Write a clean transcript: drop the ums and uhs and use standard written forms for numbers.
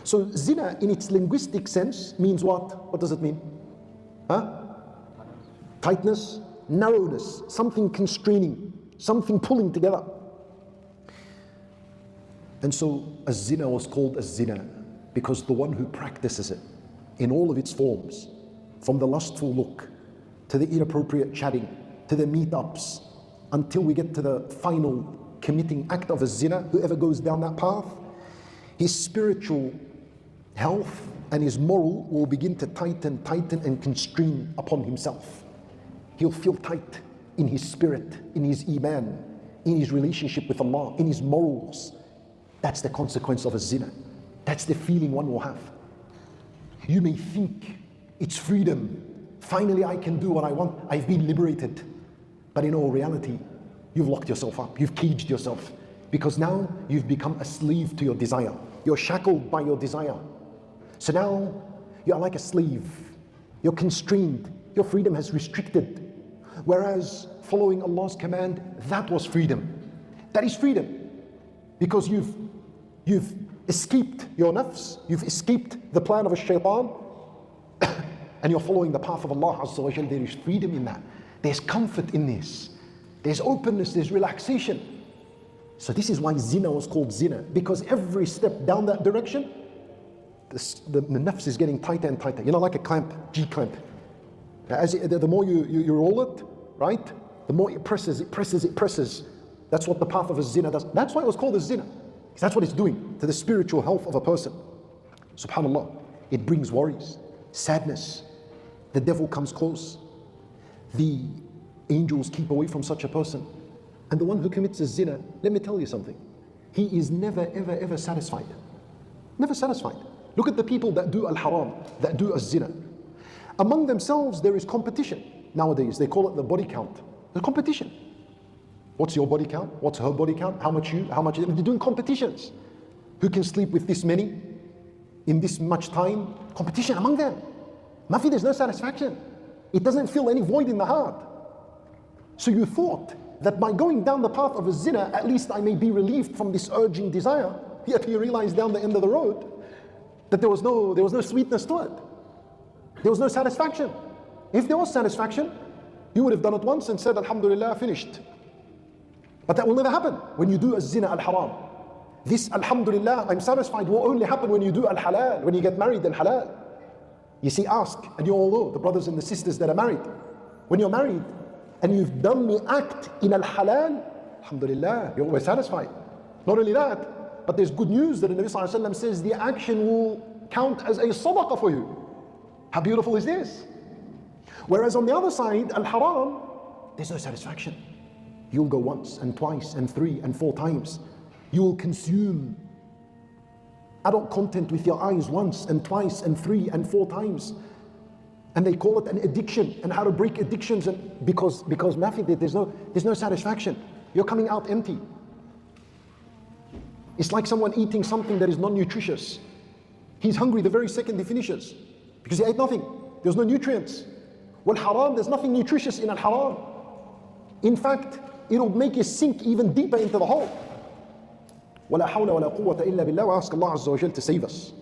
So zina in its linguistic sense means what? What does it mean? Huh? Tightness, narrowness, something constraining, something pulling together. And so az-zina was called az-zina because the one who practices it in all of its forms, from the lustful look to the inappropriate chatting to the meetups, until we get to the final committing act of az-zina, whoever goes down that path, his spiritual health and his moral will begin to tighten and constrain upon himself. He'll feel tight in his spirit, in his iman, in his relationship with Allah, in his morals. That's the consequence of a zina. That's the feeling one will have. You may think it's freedom. Finally, I can do what I want. I've been liberated. But in all reality, you've locked yourself up. You've caged yourself. Because now you've become a slave to your desire. You're shackled by your desire. So now you're like a slave. You're constrained. Your freedom has restricted. Whereas following Allah's command, that was freedom. That is freedom. Because you've escaped your nafs, you've escaped the plan of a shaitan, and you're following the path of Allah Azza wa Jal. There is freedom in that. There's comfort in this. There's openness, there's relaxation. So this is why zina was called zina, because every step down that direction, the nafs is getting tighter and tighter. You know, like a clamp, G-clamp. The more you roll it, right? The more it presses. That's what the path of a zina does. That's why it was called a zina. Because that's what it's doing to the spiritual health of a person. SubhanAllah. It brings worries, sadness. The devil comes close. The angels keep away from such a person. And the one who commits a zina, let me tell you something. He is never, ever, ever satisfied. Never satisfied. Look at the people that do al-haram, that do a-zina. Among themselves, there is competition. Nowadays, they call it the body count. There's competition. What's your body count? What's her body count? How much you? How much? They're doing competitions. Who can sleep with this many in this much time? Competition among them. Mafi, there's no satisfaction. It doesn't fill any void in the heart. So you thought that by going down the path of a zina, at least I may be relieved from this urging desire. Yet you realize down the end of the road that there was no sweetness to it. There was no satisfaction. If there was satisfaction, you would have done it once and said, Alhamdulillah, finished. But that will never happen when you do az-zina al-haram. This Alhamdulillah, I'm satisfied, will only happen when you do al-halal, when you get married in halal. You see, ask, and you all know, the brothers and the sisters that are married, when you're married and you've done the act in al-halal, Alhamdulillah, you're always satisfied. Not only that, but there's good news that the Nabi Sallallahu Alaihi Wasallam says the action will count as a sadaqah for you. How beautiful is this? Whereas on the other side, al-haram, there's no satisfaction. You'll go once and twice and 3 and 4 times. You will consume adult content with your eyes once and twice and 3 and 4 times. And they call it an addiction, and how to break addictions, and because mafi, there's no satisfaction. You're coming out empty. It's like someone eating something that is non-nutritious. He's hungry the very second he finishes because he ate nothing. There's no nutrients. Well, haram, there's nothing nutritious in al-haram. In fact, it'll make you sink even deeper into the hole. وَلَا حَوْلَ وَلَا قُوَّةَ إِلَّا بِاللَّهِ. We ask Allah Azza wa Jal to save us.